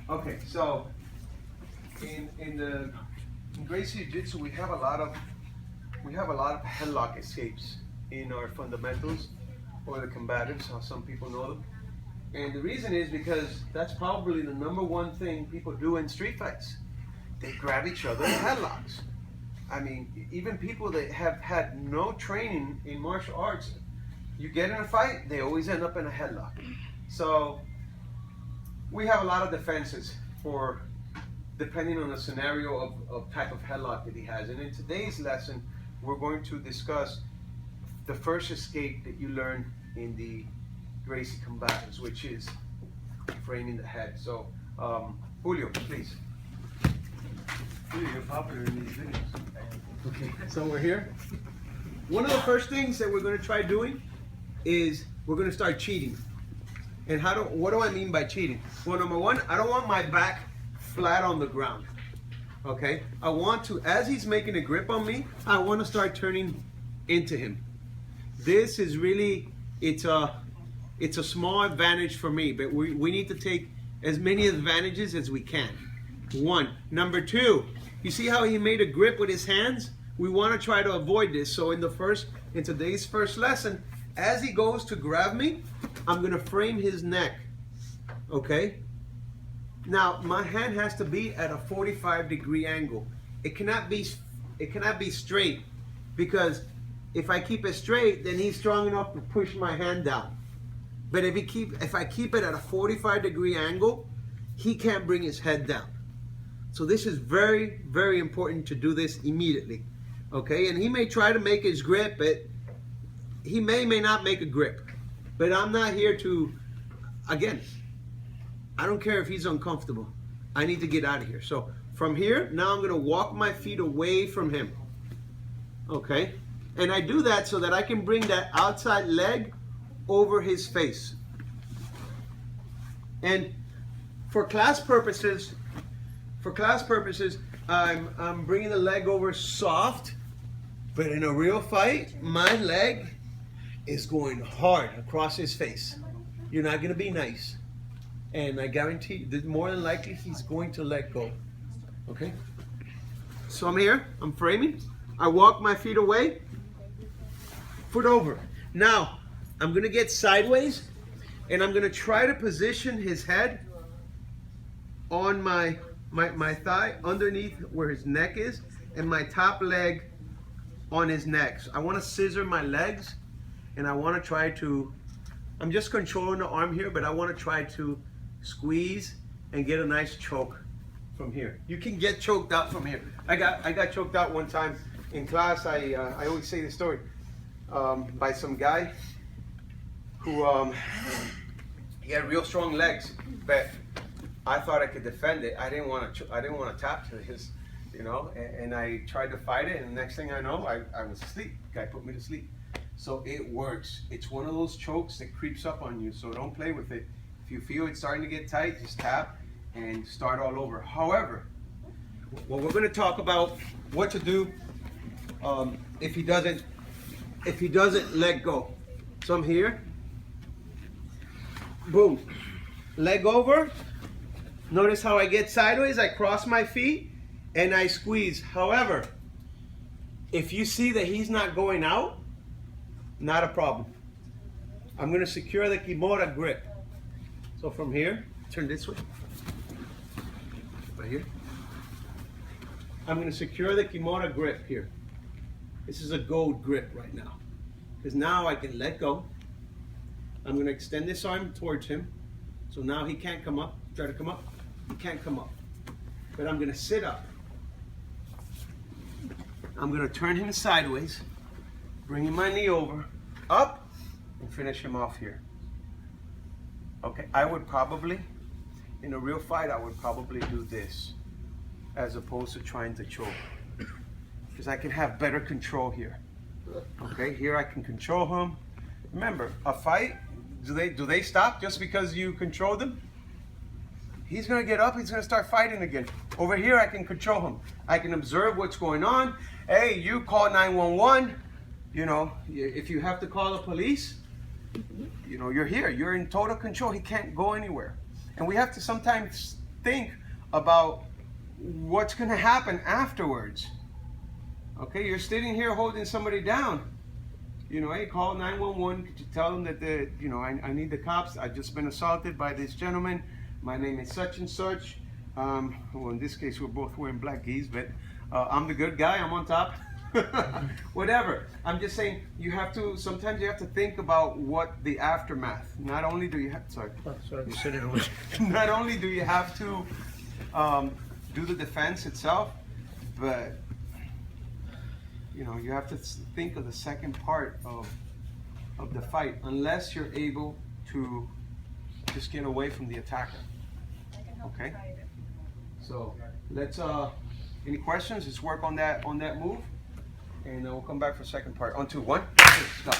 Okay, so in Gracie Jiu-Jitsu we have a lot of headlock escapes in our fundamentals, or the combatives, how some people know them. And the reason is because that's probably the number one thing people do in street fights. They grab each other in headlocks. I mean, even people that have had no training in martial arts, you get in a fight, they always end up in a headlock. So we have a lot of defenses for depending on the scenario of type of headlock that he has. And in today's lesson, we're going to discuss the first escape that you learn in the Gracie Combatives, which is framing the head. So, Julio, please. Julio, you're popular in these videos. Okay, so we're here. One of the first things that we're going to try doing is we're going to start cheating. And what do I mean by cheating? Well, number one, I don't want my back flat on the ground. Okay, I want to, as he's making a grip on me, I want to start turning into him. This is really, it's a small advantage for me, but we need to take as many advantages as we can. One. Number two, you see how he made a grip with his hands? We want to try to avoid this. So in today's first lesson, as he goes to grab me, I'm going to frame his neck. Okay? Now, my hand has to be at a 45-degree angle. It cannot be straight, because if I keep it straight, then he's strong enough to push my hand down. But if I keep it at a 45-degree angle, he can't bring his head down. So this is very, very important to do this immediately. Okay, and he may try to make his grip, but he may not make a grip. But I'm not here to, again, I don't care if he's uncomfortable. I need to get out of here. So from here, now I'm going to walk my feet away from him. Okay, and I do that so that I can bring that outside leg over his face. And for class purposes, I'm bringing the leg over soft, but in a real fight, my leg is going hard across his face. You're not going to be nice. And I guarantee that more than likely he's going to let go. Okay? So I'm here, I'm framing. I walk my feet away, foot over. Now, I'm going to get sideways, and I'm going to try to position his head on my thigh underneath where his neck is, and my top leg on his neck. So I want to scissor my legs, and I want to try to, I'm just controlling the arm here, but I want to try to squeeze and get a nice choke from here. You can get choked out from here. I got choked out one time in class. I always say this story by some guy who he had real strong legs, but I thought I could defend it. I didn't want to tap to his, you know, and I tried to fight it, and the next thing I know, I was asleep. The guy put me to sleep. So it works. It's one of those chokes that creeps up on you, so don't play with it. If you feel it's starting to get tight, just tap and start all over. However, well, we're going to talk about what to do if he doesn't let go. So I'm here. Boom. Leg over. Notice how I get sideways. I cross my feet and I squeeze. However, if you see that he's not going out, not a problem. I'm going to secure the Kimura grip. So from here, turn this way. Right here. I'm going to secure the Kimura grip here. This is a gold grip right now. Because now I can let go. I'm going to extend this arm towards him. So now he can't come up. Try to come up. He can't come up. But I'm going to sit up. I'm going to turn him sideways. Bringing my knee over. Up. And finish him off here. Okay, I would probably, in a real fight, I would probably do this as opposed to trying to choke. Because I can have better control here. Okay, here I can control him. Remember, a fight, do they stop just because you control them? He's gonna get up, he's gonna start fighting again. Over here, I can control him. I can observe what's going on. Hey, you call 911. You know, if you have to call the police, you know, you're here. You're in total control. He can't go anywhere. And we have to sometimes think about what's going to happen afterwards. Okay, you're sitting here holding somebody down. You know, hey, call 911. You tell them that I need the cops. I've just been assaulted by this gentleman. My name is such and such. Well, in this case, we're both wearing black geese, but I'm the good guy. I'm on top. Whatever. I'm just saying, sometimes you have to think about what the aftermath. Not only do you have, not only do you have to do the defense itself, but you have to think of the second part of the fight, unless you're able to just get away from the attacker. Okay? So let's any questions? Let's work on that move, and we'll come back for second part. On 2, 1, 2, stop.